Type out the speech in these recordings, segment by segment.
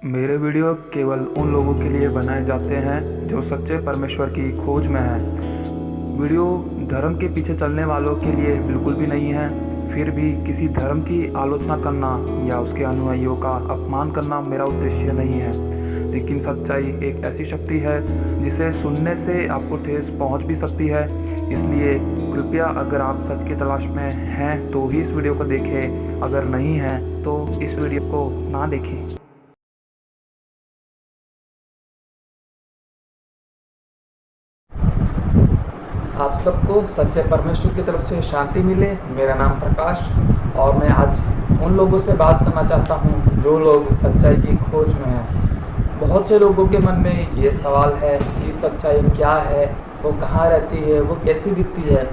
मेरे वीडियो केवल उन लोगों के लिए बनाए जाते हैं जो सच्चे परमेश्वर की खोज में हैं। वीडियो धर्म के पीछे चलने वालों के लिए बिल्कुल भी नहीं है। फिर भी किसी धर्म की आलोचना करना या उसके अनुयायियों का अपमान करना मेरा उद्देश्य नहीं है। लेकिन सच्चाई एक ऐसी शक्ति है जिसे सुनने से आपको ठेस पहुंच भी सकती है। इसलिए कृपया अगर आप सच की तलाश में हैं तो ही इस वीडियो को देखें, अगर नहीं हैं तो इस वीडियो को ना देखें। आप सबको सच्चे परमेश्वर की तरफ से शांति मिले। मेरा नाम प्रकाश और मैं आज उन लोगों से बात करना चाहता हूँ जो लोग सच्चाई की खोज में हैं। बहुत से लोगों के मन में ये सवाल है कि सच्चाई क्या है, वो कहाँ रहती है, वो कैसी दिखती है।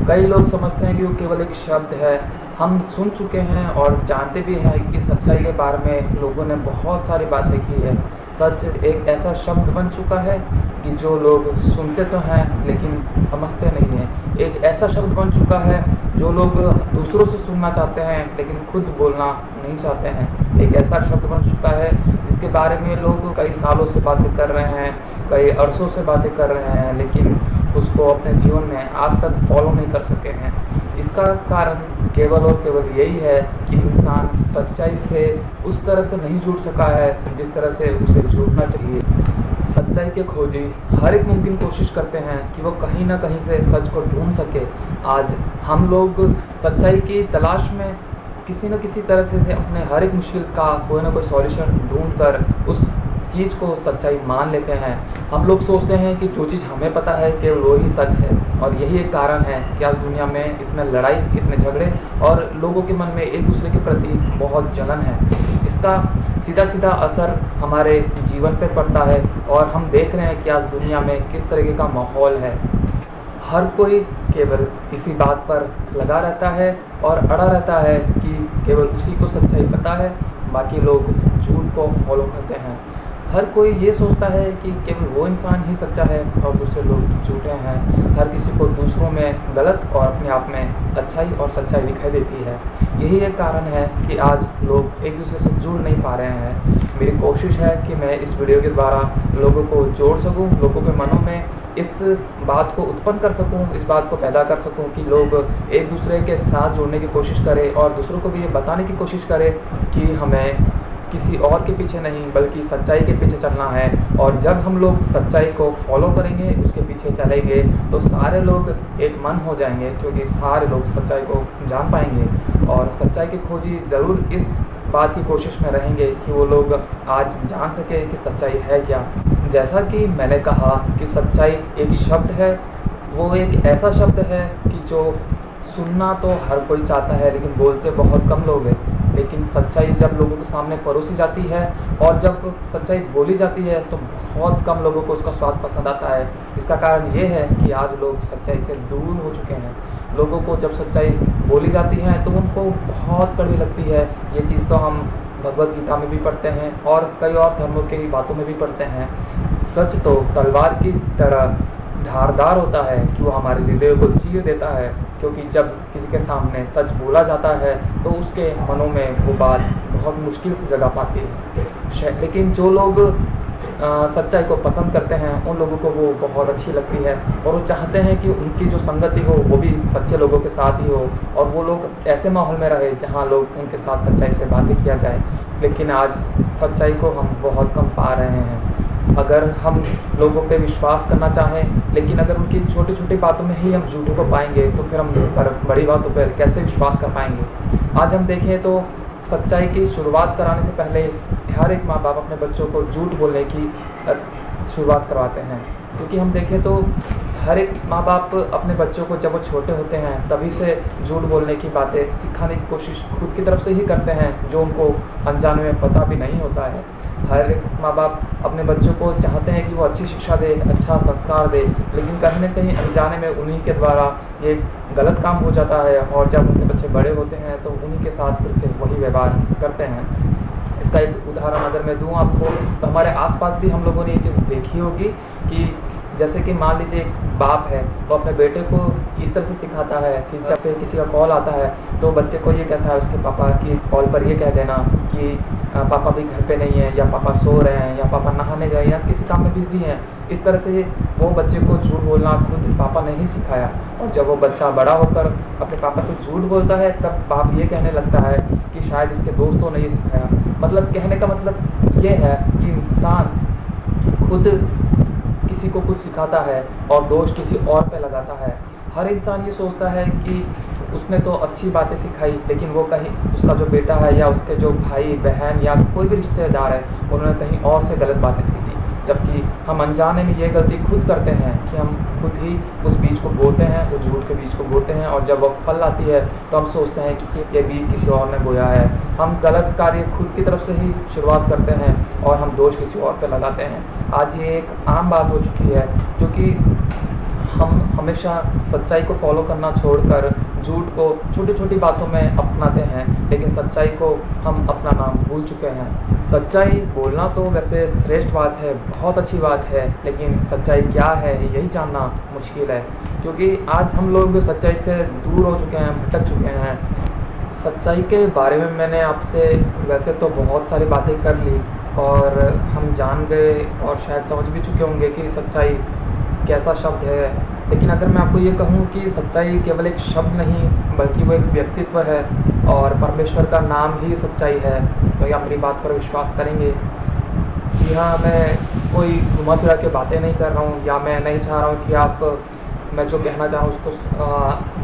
कई लोग समझते हैं कि वो केवल एक शब्द है। हम सुन चुके हैं और जानते भी हैं कि सच्चाई के बारे में लोगों ने बहुत सारी बातें की है। सच एक ऐसा शब्द बन चुका है कि जो लोग सुनते तो हैं लेकिन समझते नहीं हैं। एक ऐसा शब्द बन चुका है जो लोग दूसरों से सुनना चाहते हैं लेकिन खुद बोलना नहीं चाहते हैं। एक ऐसा शब्द बन चुका है जिसके बारे में लोग कई सालों से बातें कर रहे हैं, कई अरसों से बातें कर रहे हैं, लेकिन उसको अपने जीवन में आज तक फॉलो नहीं कर सके हैं। इसका कारण केवल और केवल यही है कि इंसान सच्चाई से उस तरह से नहीं जुड़ सका है जिस तरह से उसे जुड़ना चाहिए। सच्चाई के खोजी हर एक मुमकिन कोशिश करते हैं कि वो कहीं ना कहीं से सच को ढूंढ सके। आज हम लोग सच्चाई की तलाश में किसी न किसी तरह से अपने हर एक मुश्किल का कोई ना कोई सॉल्यूशन ढूंढ कर उस चीज़ को सच्चाई मान लेते हैं। हम लोग सोचते हैं कि जो चीज़ हमें पता है केवल वो ही सच है, और यही एक कारण है कि आज दुनिया में इतने लड़ाई, इतने झगड़े और लोगों के मन में एक दूसरे के प्रति बहुत जलन है। इसका सीधा सीधा असर हमारे जीवन पर पड़ता है और हम देख रहे हैं कि आज दुनिया में किस तरीके का माहौल है। हर कोई केवल इसी बात पर लगा रहता है और अड़ा रहता है कि केवल उसी को सच्चाई पता है, बाकी लोग झूठ को फॉलो करते हैं। हर कोई ये सोचता है कि केवल वो इंसान ही सच्चा है और दूसरे लोग झूठे हैं। हर किसी को दूसरों में गलत और अपने आप में अच्छाई और सच्चाई दिखाई देती है। यही एक कारण है कि आज लोग एक दूसरे से जुड़ नहीं पा रहे हैं। मेरी कोशिश है कि मैं इस वीडियो के द्वारा लोगों को जोड़ सकूं, लोगों के मनों में इस बात को उत्पन्न कर सकूं, इस बात को पैदा कर सकूं कि लोग एक दूसरे के साथ जुड़ने की कोशिश करें और दूसरों को भी ये बताने की कोशिश करें कि हमें किसी और के पीछे नहीं बल्कि सच्चाई के पीछे चलना है। और जब हम लोग सच्चाई को फॉलो करेंगे, उसके पीछे चलेंगे, तो सारे लोग एक मन हो जाएंगे, क्योंकि सारे लोग सच्चाई को जान पाएंगे और सच्चाई की खोजी ज़रूर इस बात की कोशिश में रहेंगे कि वो लोग आज जान सके कि सच्चाई है क्या। जैसा कि मैंने कहा कि सच्चाई एक शब्द है, वो एक ऐसा शब्द है कि जो सुनना तो हर कोई चाहता है लेकिन बोलते बहुत कम लोग हैं। लेकिन सच्चाई जब लोगों के सामने परोसी जाती है और जब सच्चाई बोली जाती है तो बहुत कम लोगों को उसका स्वाद पसंद आता है। इसका कारण ये है कि आज लोग सच्चाई से दूर हो चुके हैं। लोगों को जब सच्चाई बोली जाती है तो उनको बहुत कड़वी लगती है। ये चीज़ तो हम भगवत गीता में भी पढ़ते हैं और कई और धर्मों की बातों में भी पढ़ते हैं। सच तो तलवार की तरह धारदार होता है कि वो हमारे हृदय को चीर देता है, क्योंकि जब किसी के सामने सच बोला जाता है तो उसके मनों में वो बात बहुत मुश्किल से जगह पाती है। लेकिन जो लोग सच्चाई को पसंद करते हैं उन लोगों को वो बहुत अच्छी लगती है और वो चाहते हैं कि उनकी जो संगति हो वो भी सच्चे लोगों के साथ ही हो और वो लोग ऐसे माहौल में रहे जहाँ लोग उनके साथ सच्चाई से बातें किया जाए। लेकिन आज सच्चाई को हम बहुत कम पा रहे हैं। अगर हम लोगों पे विश्वास करना चाहें लेकिन अगर उनकी छोटी छोटी बातों में ही हम झूठों को पाएंगे तो फिर हम बड़ी बातों पर कैसे विश्वास कर पाएंगे। आज हम देखें तो सच्चाई की शुरुआत कराने से पहले हर एक माँ बाप अपने बच्चों को झूठ बोलने की शुरुआत करवाते हैं, क्योंकि हम देखें तो हर एक माँ बाप अपने बच्चों को जब वो छोटे होते हैं तभी से झूठ बोलने की बातें सिखाने की कोशिश खुद की तरफ से ही करते हैं, जो उनको अनजाने में पता भी नहीं होता है। हर एक माँ बाप अपने बच्चों को चाहते हैं कि वो अच्छी शिक्षा दे, अच्छा संस्कार दे, लेकिन कहीं ना कहीं अनजाने में उन्हीं के द्वारा ये गलत काम हो जाता है और जब उनके बच्चे बड़े होते हैं तो उन्हीं के साथ फिर से वही व्यवहार करते हैं। इसका एक उदाहरण अगर मैं दूँ आपको तो हमारे आसपास भी हम लोगों ने ये चीज़ देखी होगी कि जैसे कि मान लीजिए एक बाप है, वो अपने बेटे को इस तरह से सिखाता है कि जब पे किसी का कॉल आता है तो बच्चे को ये कहता है उसके पापा की कॉल पर ये कह देना कि पापा भी घर पे नहीं है, या पापा सो रहे हैं, या पापा नहाने गए, या किसी काम में बिजी हैं। इस तरह से वो बच्चे को झूठ बोलना खुद पापा ने ही सिखाया। और जब वो बच्चा बड़ा होकर अपने पापा से झूठ बोलता है तब बाप ये कहने लगता है कि शायद इसके दोस्तों ने ये सिखाया। मतलब कहने का मतलब ये है कि इंसान खुद किसी को कुछ सिखाता है और दोष किसी और पे लगाता है। हर इंसान ये सोचता है कि उसने तो अच्छी बातें सिखाई, लेकिन वो कहीं उसका जो बेटा है या उसके जो भाई बहन या कोई भी रिश्तेदार है उन्होंने कहीं और से गलत बातें सीखी। जबकि हम अनजाने में ये गलती खुद करते हैं कि हम खुद ही उस बीज को बोते हैं, उस झूठ के बीज को बोते हैं, और जब वो फल आती है तो हम सोचते हैं कि ये बीज किसी और ने बोया है। हम गलत कार्य खुद की तरफ से ही शुरुआत करते हैं और हम दोष किसी और पे लगाते हैं। आज ये एक आम बात हो चुकी है, क्योंकि हम हमेशा सच्चाई को फॉलो करना छोड़कर झूठ को छोटी छोटी बातों में अपनाते हैं, लेकिन सच्चाई को हम अपना नाम भूल चुके हैं। सच्चाई बोलना तो वैसे श्रेष्ठ बात है, बहुत अच्छी बात है, लेकिन सच्चाई क्या है यही जानना मुश्किल है, क्योंकि आज हम लोग सच्चाई से दूर हो चुके हैं, भटक चुके हैं। सच्चाई के बारे में मैंने आपसे वैसे तो बहुत सारी बातें कर ली और हम जान गए और शायद समझ भी चुके होंगे कि सच्चाई कैसा शब्द है। लेकिन अगर मैं आपको ये कहूँ कि सच्चाई केवल एक शब्द नहीं बल्कि वो एक व्यक्तित्व है और परमेश्वर का नाम ही सच्चाई है, तो क्या मेरी बात पर विश्वास करेंगे? जी हाँ, मैं कोई घुमा फिरा के बातें नहीं कर रहा हूँ, या मैं नहीं चाह रहा हूँ कि आप मैं जो कहना चाहूँ उसको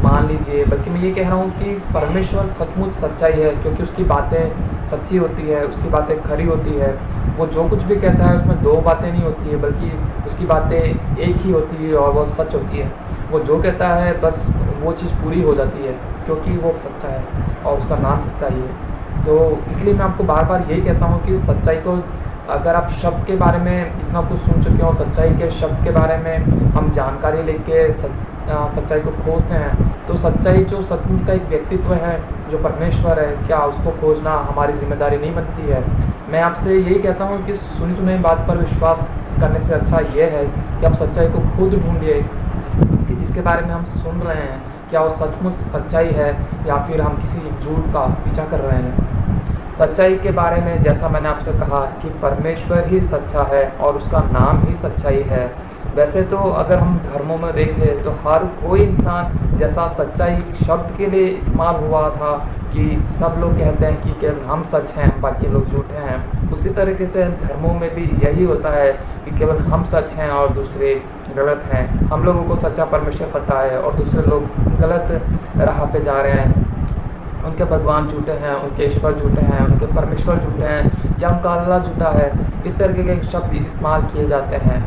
मान लीजिए, बल्कि मैं ये कह रहा हूँ कि परमेश्वर सचमुच सच्चाई है, क्योंकि उसकी बातें सच्ची होती है, उसकी बातें खरी होती है। वो जो कुछ भी कहता है उसमें दो बातें नहीं होती है, बल्कि उसकी बातें एक ही होती है और वो सच होती है। वो जो कहता है बस वो चीज़ पूरी हो जाती है, क्योंकि वो सच्चा है और उसका नाम सच्चाई है। तो इसलिए मैं आपको बार बार यही कहता हूँ कि सच्चाई को, अगर आप शब्द के बारे में इतना कुछ सुन चुके हो, सच्चाई के शब्द के बारे में हम जानकारी लेके सच्चाई को खोजते हैं, तो सच्चाई जो सचमुच का एक व्यक्तित्व है जो परमेश्वर है, क्या उसको खोजना हमारी जिम्मेदारी नहीं बनती है? मैं आपसे यही कहता हूँ कि सुनी सुनी बात पर विश्वास करने से अच्छा ये है कि आप सच्चाई को खुद ढूंढिए कि जिसके बारे में हम सुन रहे हैं क्या वो सचमुच सच्चाई है या फिर हम किसी झूठ का पीछा कर रहे हैं। सच्चाई के बारे में जैसा मैंने आपसे कहा कि परमेश्वर ही सच्चा है और उसका नाम ही सच्चाई है। वैसे तो अगर हम धर्मों में देखें तो हर कोई इंसान जैसा सच्चाई शब्द के लिए इस्तेमाल हुआ था कि सब लोग कहते हैं कि केवल हम सच हैं बाकी लोग झूठे हैं, उसी तरीके से धर्मों में भी यही होता है कि केवल हम सच हैं और दूसरे गलत हैं। हम लोगों को सच्चा परमेश्वर पता है और दूसरे लोग गलत राह पे जा रहे हैं, उनके भगवान झूठे हैं, उनके ईश्वर झूठे हैं, उनके परमेश्वर झूठे हैं, या उनका अल्लाह झूठा है। इस तरीके के शब्द इस्तेमाल किए जाते हैं।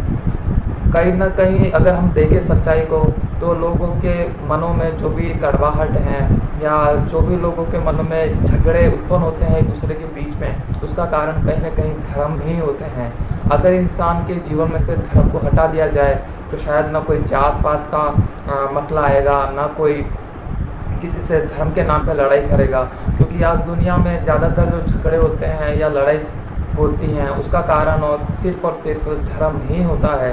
कहीं ना कहीं अगर हम देखें सच्चाई को तो लोगों के मनों में जो भी कड़वाहट हैं या जो भी लोगों के मनों में झगड़े उत्पन्न होते हैं एक दूसरे के बीच में, उसका कारण कहीं ना कहीं धर्म ही होते हैं। अगर इंसान के जीवन में से धर्म को हटा दिया जाए तो शायद ना कोई जात पात का मसला आएगा, ना कोई किसी से धर्म के नाम पे लड़ाई करेगा, क्योंकि आज दुनिया में ज़्यादातर जो झगड़े होते हैं या लड़ाई होती हैं उसका कारण और सिर्फ धर्म ही होता है।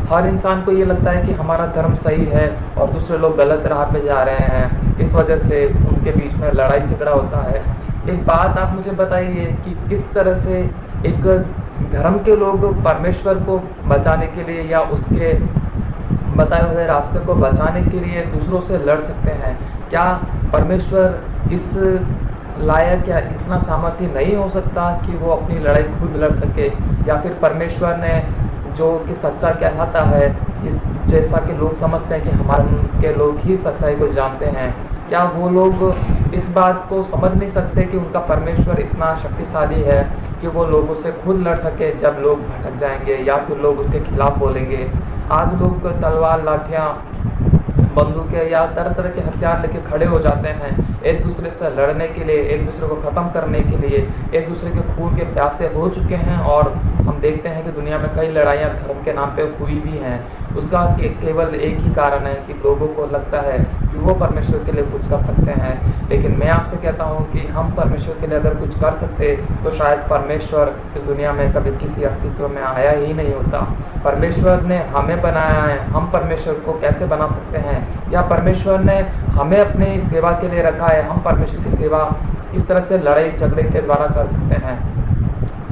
हर इंसान को ये लगता है कि हमारा धर्म सही है और दूसरे लोग गलत राह पे जा रहे हैं, इस वजह से उनके बीच में लड़ाई झगड़ा होता है। एक बात आप मुझे बताइए कि किस तरह से एक धर्म के लोग परमेश्वर को बचाने के लिए या उसके बताए हुए रास्ते को बचाने के लिए दूसरों से लड़ सकते हैं? क्या परमेश्वर इस लायक या इतना सामर्थ्य नहीं हो सकता कि वो अपनी लड़ाई खुद लड़ सके? या फिर परमेश्वर ने जो कि सच्चा कहलाता है, जैसा कि लोग समझते हैं कि हमारे के लोग ही सच्चाई को जानते हैं, क्या वो लोग इस बात को समझ नहीं सकते कि उनका परमेश्वर इतना शक्तिशाली है कि वो लोगों से खुद लड़ सके जब लोग भटक जाएंगे या फिर लोग उसके खिलाफ बोलेंगे? आज लोग तलवार, लाठियाँ, बंदूकें या तरह तरह के हथियार लेके खड़े हो जाते हैं एक दूसरे से लड़ने के लिए, एक दूसरे को ख़त्म करने के लिए, एक दूसरे के खून के प्यासे हो चुके हैं। और हम देखते हैं कि दुनिया में कई लड़ाइयाँ धर्म के नाम पे हुई भी हैं। उसका केवल एक ही कारण है कि लोगों को लगता है कि कि वो परमेश्वर के लिए कुछ कर सकते हैं। लेकिन मैं आपसे कहता हूँ कि हम परमेश्वर के लिए अगर कुछ कर सकते तो शायद परमेश्वर इस दुनिया में कभी किसी अस्तित्व में आया ही नहीं होता। परमेश्वर ने हमें बनाया है, हम परमेश्वर को कैसे बना सकते हैं, या परमेश्वर ने हमें अपनी सेवा के लिए रखा है, हम परमेश्वर की सेवा किस तरह से लड़ाई झगड़े के द्वारा कर सकते हैं।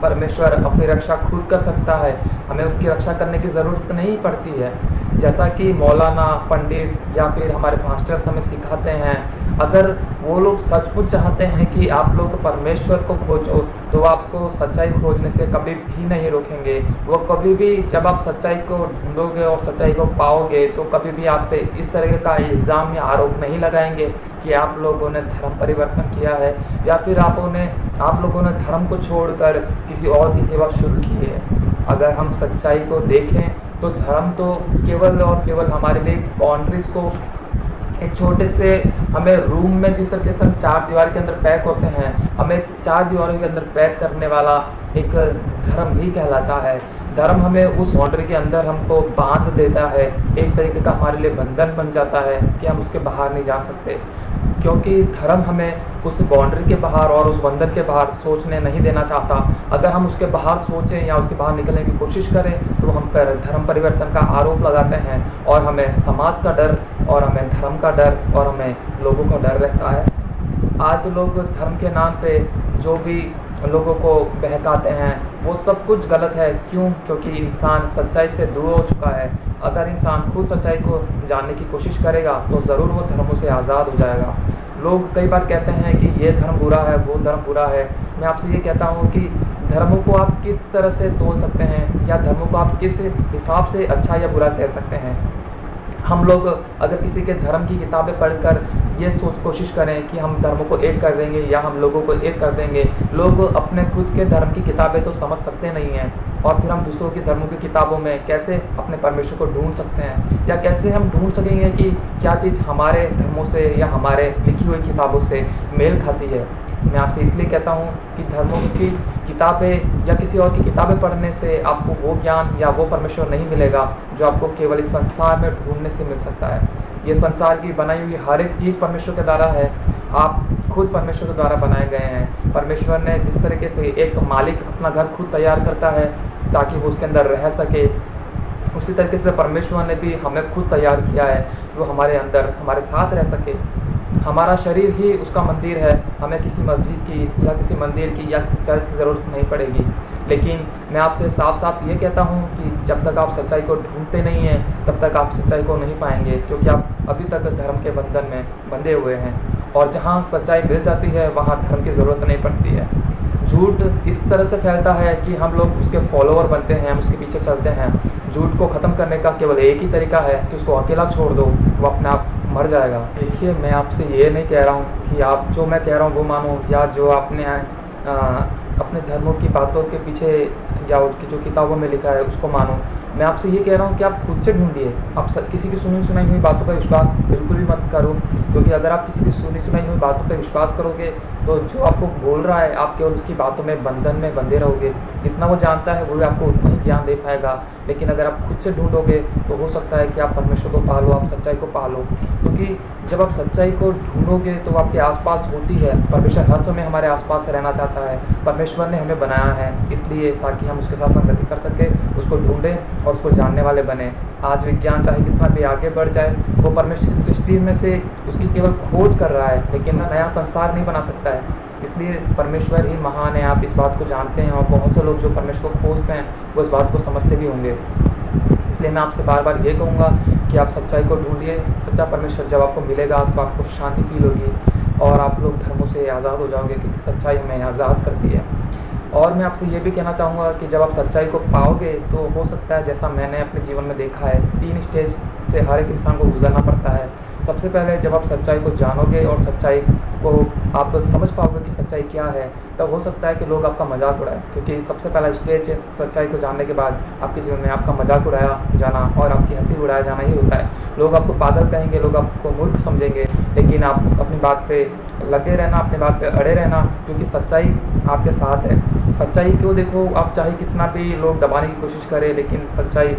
परमेश्वर अपनी रक्षा खुद कर सकता है, हमें उसकी रक्षा करने की ज़रूरत नहीं पड़ती है। जैसा कि मौलाना, पंडित या फिर हमारे पास्टर्स हमें सिखाते हैं, अगर वो लोग सचमुच चाहते हैं कि आप लोग परमेश्वर को खोजो तो आपको सच्चाई खोजने से कभी भी नहीं रोकेंगे। वो कभी भी जब आप सच्चाई को ढूंढोगे और सच्चाई को पाओगे तो कभी भी आप पे इस तरह का इल्ज़ाम या आरोप नहीं लगाएंगे कि आप लोगों ने धर्म परिवर्तन किया है या फिर आप लोगों ने धर्म को छोड़कर किसी और की सेवा शुरू की है। अगर हम सच्चाई को देखें तो धर्म तो केवल और केवल हमारे लिए बाउंड्रीज़ को एक छोटे से हमें रूम में जिस तरीके से हम 4 दीवार के अंदर पैक होते हैं, हमें 4 दीवारों के अंदर पैक करने वाला एक धर्म ही कहलाता है। धर्म हमें उस बाउंड्री के अंदर हमको बांध देता है, एक तरीके का हमारे लिए बंधन बन जाता है कि हम उसके बाहर नहीं जा सकते, क्योंकि धर्म हमें उस बाउंड्री के बाहर और उस बंधन के बाहर सोचने नहीं देना चाहता। अगर हम उसके बाहर सोचें या उसके बाहर निकलने की कोशिश करें तो हम पर धर्म परिवर्तन का आरोप लगाते हैं और हमें समाज का डर और हमें धर्म का डर और हमें लोगों का डर रहता है। आज लोग धर्म के नाम पे जो भी लोगों को बहकाते हैं वो सब कुछ गलत है। क्यों? क्योंकि इंसान सच्चाई से दूर हो चुका है। अगर इंसान खुद सच्चाई को जानने की कोशिश करेगा तो ज़रूर वो धर्मों से आज़ाद हो जाएगा। लोग कई बार कहते हैं कि ये धर्म बुरा है, वो धर्म बुरा है। मैं आपसे ये कहता हूँ कि धर्मों को आप किस तरह से तोल सकते हैं या धर्मों को आप किस हिसाब से अच्छा या बुरा कह सकते हैं। हम लोग अगर किसी के धर्म की किताबें पढ़कर ये कोशिश करें कि हम धर्मों को एक कर देंगे या हम लोगों को एक कर देंगे, लोग अपने खुद के धर्म की किताबें तो समझ सकते नहीं हैं और फिर हम दूसरों के धर्मों की किताबों में कैसे अपने परमेश्वर को ढूंढ सकते हैं या कैसे हम ढूंढ सकेंगे कि क्या चीज़ हमारे धर्मों से या हमारे लिखी हुई किताबों से मेल खाती है। मैं आपसे इसलिए कहता हूँ कि धर्मों की किताबें या किसी और की किताबें पढ़ने से आपको वो ज्ञान या वो परमेश्वर नहीं मिलेगा जो आपको केवल इस संसार में ढूंढने से मिल सकता है। ये संसार की बनाई हुई हर एक चीज़ परमेश्वर के द्वारा है। आप खुद परमेश्वर के द्वारा बनाए गए हैं। परमेश्वर ने जिस तरीके से एक मालिक अपना घर खुद तैयार करता है ताकि वो उसके अंदर रह सके, उसी तरीके से परमेश्वर ने भी हमें खुद तैयार किया है कि वो हमारे अंदर हमारे साथ रह सके। हमारा शरीर ही उसका मंदिर है। हमें किसी मस्जिद की या किसी मंदिर की या किसी चर्च की ज़रूरत नहीं पड़ेगी। लेकिन मैं आपसे साफ साफ ये कहता हूँ कि जब तक आप सच्चाई को ढूंढते नहीं हैं तब तक आप सच्चाई को नहीं पाएंगे, क्योंकि आप अभी तक धर्म के बंधन में बंधे हुए हैं। और जहाँ सच्चाई मिल जाती है वहाँ धर्म की ज़रूरत नहीं पड़ती है। झूठ इस तरह से फैलता है कि हम लोग उसके फॉलोअर बनते हैं, हम उसके पीछे चलते हैं। झूठ को ख़त्म करने का केवल एक ही तरीका है कि उसको अकेला छोड़ दो, वो अपने आप मर जाएगा। देखिए, मैं आपसे ये नहीं कह रहा हूँ कि आप जो मैं कह रहा हूँ वो मानो या जो आपने अपने धर्मों की बातों के पीछे या उनकी जो किताबों में लिखा है उसको मानो। मैं आपसे ये कह रहा हूँ कि आप खुद से ढूंढिए। आप किसी की सुनी सुनाई हुई बातों पर विश्वास बिल्कुल भी मत करो, क्योंकि अगर आप किसी की सुनी सुनाई हुई बातों पर विश्वास करोगे तो जो आपको बोल रहा है आप केवल उसकी बातों में बंधन में बंधे रहोगे। जितना वो जानता है वो आपको उतना ही ज्ञान दे पाएगा। लेकिन अगर आप खुद से ढूंढोगे तो हो सकता है कि आप परमेश्वर को पा लो, आप सच्चाई को पा लो। क्योंकि जब आप सच्चाई को ढूंढोगे तो वो आपके आसपास होती है। परमेश्वर हर समय हमारे आसपास रहना चाहता है। परमेश्वर ने हमें बनाया है इसलिए ताकि हम उसके साथ संगति कर सके, उसको ढूंढें और उसको जानने वाले बने। आज विज्ञान चाहे कितना भी आगे बढ़ जाए, वो परमेश्वर की सृष्टि में से उसकी केवल खोज कर रहा है, लेकिन नया संसार नहीं बना सकता है। इसलिए परमेश्वर ही महान है। आप इस बात को जानते हैं और बहुत से लोग जो परमेश्वर को खोजते हैं वो इस बात को समझते भी होंगे। इसलिए मैं आपसे बार बार ये कहूँगा कि आप सच्चाई को ढूंढिए। सच्चा परमेश्वर जब आपको मिलेगा तो आपको शांति फील होगी और आप लोग धर्मों से आज़ाद हो जाओगे, क्योंकि सच्चाई हमें आज़ाद करती है। और मैं आपसे ये भी कहना चाहूँगा कि जब आप सच्चाई को पाओगे तो हो सकता है, जैसा मैंने अपने जीवन में देखा है, 3 स्टेज से हर एक इंसान को गुजरना पड़ता है। सबसे पहले जब आप सच्चाई को जानोगे और सच्चाई को आप समझ पाओगे कि सच्चाई क्या है, तब हो सकता है कि लोग आपका मजाक उड़ाएं, क्योंकि सबसे पहला स्टेज सच्चाई को जानने के बाद आपके जीवन में आपका मजाक उड़ाया जाना और आपकी हंसी उड़ाया जाना ही होता है। लोग आपको पागल कहेंगे, लोग आपको मूर्ख समझेंगे, लेकिन आप अपनी बात पे लगे रहना, अपनी बात पे अड़े रहना, क्योंकि सच्चाई आपके साथ है। सच्चाई को देखो, आप चाहे कितना भी लोग दबाने की कोशिश करें, लेकिन सच्चाई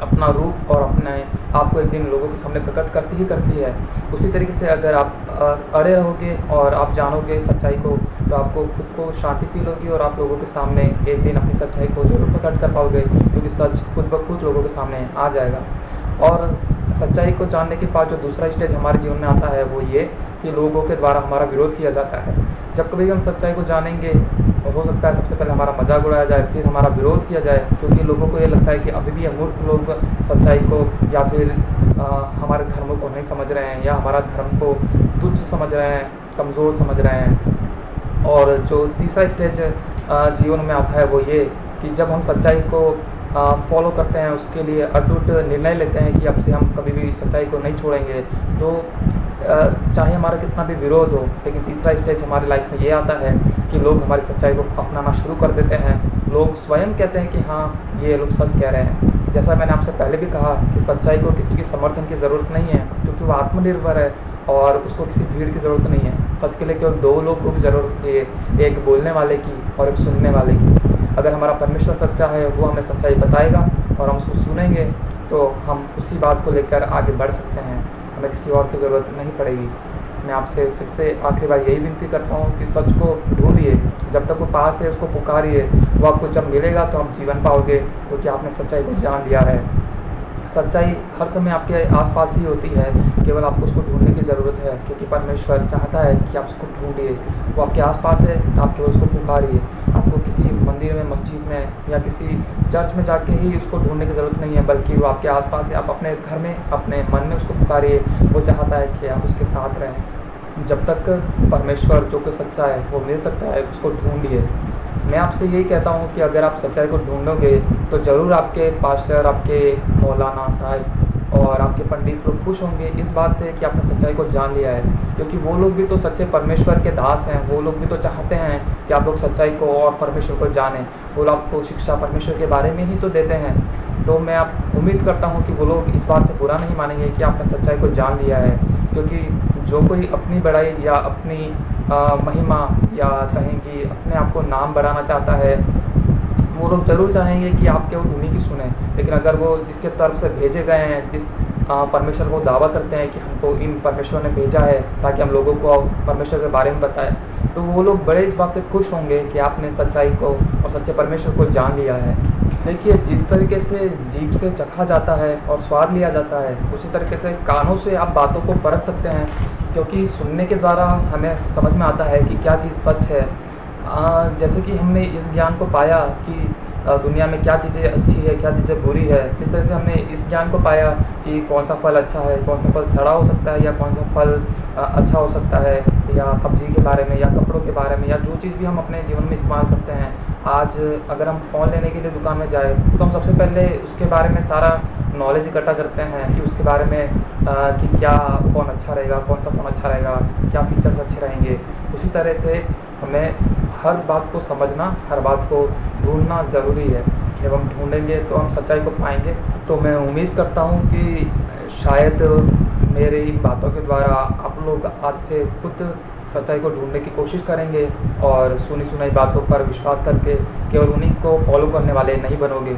अपना रूप और अपने आप को एक दिन लोगों के सामने प्रकट करती है। उसी तरीके से अगर आप अड़े रहोगे और आप जानोगे सच्चाई को, तो आपको खुद को शांति फील होगी और आप लोगों के सामने एक दिन अपनी सच्चाई को जरूर प्रकट कर पाओगे, क्योंकि सच खुद ब खुद लोगों के सामने आ जाएगा। और सच्चाई को जानने के बाद जो दूसरा स्टेज हमारे जीवन में आता है वो ये कि लोगों के द्वारा हमारा विरोध किया जाता है। जब कभी भी हम सच्चाई को जानेंगे, हो सकता है सबसे पहले हमारा मजाक उड़ाया जाए, फिर हमारा विरोध किया जाए, क्योंकि लोगों को ये लगता है कि अभी भी ये मूर्ख लोग सच्चाई को या फिर हमारे धर्म को नहीं समझ रहे हैं, या हमारा धर्म को तुच्छ समझ रहे हैं, कमज़ोर समझ रहे हैं। और जो तीसरा स्टेज जीवन में आता है वो ये कि जब हम सच्चाई को फॉलो करते हैं, उसके लिए अटूट निर्णय लेते हैं कि अब से हम कभी भी सच्चाई को नहीं छोड़ेंगे, तो चाहे हमारा कितना भी विरोध हो, लेकिन तीसरा स्टेज हमारी लाइफ में ये आता है कि लोग हमारी सच्चाई को अपनाना शुरू कर देते हैं। लोग स्वयं कहते हैं कि हाँ, ये लोग सच कह रहे हैं। जैसा मैंने आपसे पहले भी कहा कि सच्चाई को किसी की समर्थन की ज़रूरत नहीं है, क्योंकि वो आत्मनिर्भर है और उसको किसी भीड़ की ज़रूरत नहीं है। सच के लिए केवल दो लोगों की ज़रूरत है, एक बोलने वाले की और एक सुनने वाले की। अगर हमारा परमेश्वर सच्चा है, वो हमें सच्चाई बताएगा और हम उसको सुनेंगे, तो हम उसी बात को लेकर आगे बढ़ सकते हैं, हमें किसी और की ज़रूरत नहीं पड़ेगी। मैं आपसे फिर से आखिरी बार यही विनती करता हूँ कि सच को ढूंढिए, जब तक वो पास है उसको पुकारिए। वो आपको जब मिलेगा तो आप जीवन पाओगे, क्योंकि आपने सच्चाई को जान लिया है। सच्चाई हर समय आपके आसपास ही होती है, केवल आपको उसको ढूंढने की ज़रूरत है, क्योंकि परमेश्वर चाहता है कि आप उसको ढूंढिए। वो आपके आसपास है, तो आप केवल उसको पुकारिए। आपको किसी मंदिर में, मस्जिद में या किसी चर्च में जाके ही उसको ढूंढने की ज़रूरत नहीं है, बल्कि वो आपके आसपास है। आप अपने घर में, अपने मन में उसको पुकारिए। वो चाहता है कि आप उसके साथ रहें। जब तक परमेश्वर जो कि सच्चा है वो मिल सकता है, उसको ढूंढिए। मैं आपसे यही कहता हूँ कि अगर आप सच्चाई को ढूंढोगे तो ज़रूर आपके पास्टर, आपके मौलाना साहब और आपके पंडित लोग खुश होंगे इस बात से कि आपने सच्चाई को जान लिया है, क्योंकि वो लोग भी तो सच्चे परमेश्वर के दास हैं। वो लोग भी तो चाहते हैं कि आप लोग सच्चाई को और परमेश्वर को जानें। वो लोग आपको शिक्षा परमेश्वर के बारे में ही तो देते हैं। तो मैं आप उम्मीद करता हूँ कि वो लोग इस बात से बुरा नहीं मानेंगे कि आपने सच्चाई को जान लिया है, क्योंकि जो कोई अपनी बड़ाई या अपनी महिमा या कहें कि अपने आप को नाम बढ़ाना चाहता है, वो लोग ज़रूर चाहेंगे कि आप केवल उन्हीं की सुने। लेकिन अगर वो जिसके तरफ से भेजे गए हैं, जिस परमेश्वर को दावा करते हैं कि हमको इन परमेश्वर ने भेजा है ताकि हम लोगों को परमेश्वर के बारे में बताएं, तो वो लोग बड़े इस बात से खुश होंगे कि आपने सच्चाई को और सच्चे परमेश्वर को जान लिया है। देखिए, जिस तरीके से जीभ से चखा जाता है और स्वाद लिया जाता है, उसी तरीके से कानों से आप बातों को परख सकते हैं, क्योंकि सुनने के द्वारा हमें समझ में आता है कि क्या चीज़ सच है। जैसे कि हमने इस ज्ञान को पाया कि दुनिया में क्या चीज़ें अच्छी है, क्या चीज़ें बुरी है, जिस तरह से हमने इस ज्ञान को पाया कि कौन सा फल अच्छा है, कौन सा फल सड़ा हो सकता है, या कौन सा फल अच्छा हो सकता है, या सब्जी के बारे में या कपड़ों के बारे में, या जो चीज़ भी हम अपने जीवन में इस्तेमाल करते हैं। आज अगर हम फ़ोन लेने के लिए दुकान में जाए तो हम सबसे पहले उसके बारे में सारा नॉलेज इकट्ठा करते हैं कि उसके बारे में कि क्या फ़ोन अच्छा रहेगा, कौन सा फ़ोन अच्छा रहेगा, क्या फ़ीचर्स अच्छे रहेंगे। उसी तरह से हमें हर बात को समझना, हर बात को ढूंढना ज़रूरी है। जब हम ढूंढेंगे तो हम सच्चाई को पाएंगे। तो मैं उम्मीद करता हूँ कि शायद मेरे इन बातों के द्वारा आप लोग आज से खुद सच्चाई को ढूंढने की कोशिश करेंगे और सुनी सुनाई बातों पर विश्वास करके केवल उन्हीं को फॉलो करने वाले नहीं बनोगे,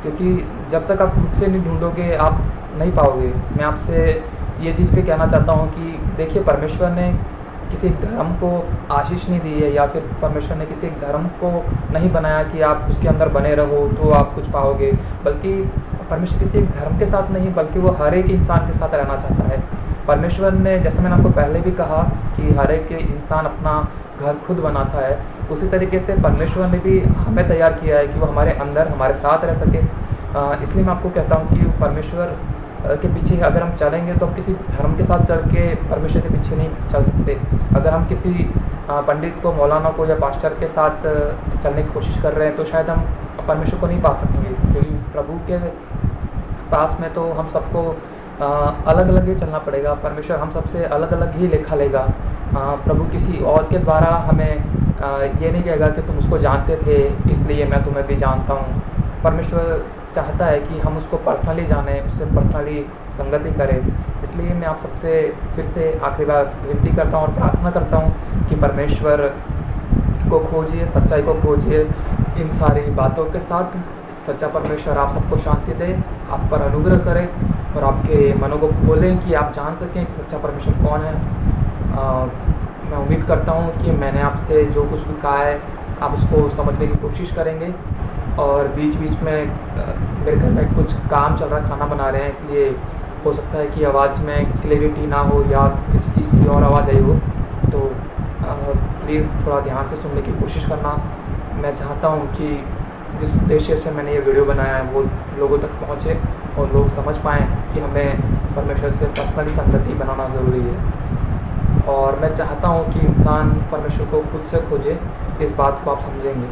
क्योंकि जब तक आप खुद से नहीं ढूंढोगे आप नहीं पाओगे। मैं आपसे ये चीज़ भी कहना चाहता हूँ कि देखिए, परमेश्वर ने किसी धर्म को आशीष नहीं दी है, या फिर परमेश्वर ने किसी धर्म को नहीं बनाया कि आप उसके अंदर बने रहो तो आप कुछ पाओगे, बल्कि परमेश्वर किसी धर्म के साथ नहीं, बल्कि वो हर एक इंसान के साथ रहना चाहता है। परमेश्वर ने, जैसे मैंने आपको पहले भी कहा कि हर एक इंसान अपना घर खुद बनाता है, उसी तरीके से परमेश्वर ने भी हमें तैयार किया है कि वो हमारे अंदर हमारे साथ रह सके। इसलिए मैं आपको कहता हूँ कि परमेश्वर के पीछे अगर हम चलेंगे तो हम किसी धर्म के साथ चल के परमेश्वर के पीछे नहीं चल सकते। अगर हम किसी पंडित को, मौलाना को या पास्टर के साथ चलने की कोशिश कर रहे हैं तो शायद हम परमेश्वर को नहीं पा सकेंगे, क्योंकि प्रभु के पास में तो हम सबको अलग अलग ही चलना पड़ेगा। परमेश्वर हम सबसे अलग अलग ही लेखा लेगा। प्रभु किसी और के द्वारा हमें ये नहीं कहेगा कि तुम उसको जानते थे इसलिए मैं तुम्हें भी जानता हूँ। परमेश्वर चाहता है कि हम उसको पर्सनली जानें, उससे पर्सनली संगति करें। इसलिए मैं आप सबसे फिर से आखिरी बार विनती करता हूँ और प्रार्थना करता हूँ कि परमेश्वर को खोजिए, सच्चाई को खोजिए। इन सारी बातों के साथ सच्चा परमेश्वर आप सबको शांति दे। आप पर अनुग्रह करे और आपके मनों को खोलें कि आप जान सकें कि सच्चा परमेश्वर कौन है। मैं उम्मीद करता हूँ कि मैंने आपसे जो कुछ भी कहा है आप उसको समझने की कोशिश करेंगे। और बीच बीच में मेरे घर में कुछ काम चल रहा है, खाना बना रहे हैं, इसलिए हो सकता है कि आवाज़ में क्लैरिटी ना हो या किसी चीज़ की और आवाज़ आई हो, तो प्लीज़ थोड़ा ध्यान से सुनने की कोशिश करना। मैं चाहता हूँ कि जिस उद्देश्य से मैंने ये वीडियो बनाया है वो लोगों तक पहुँचे और लोग समझ पाएँ कि हमें परमेश्वर से पर्सनली संगति बनाना ज़रूरी है। और मैं चाहता हूँ कि इंसान परमेश्वर को खुद से खोजे, इस बात को आप समझेंगे।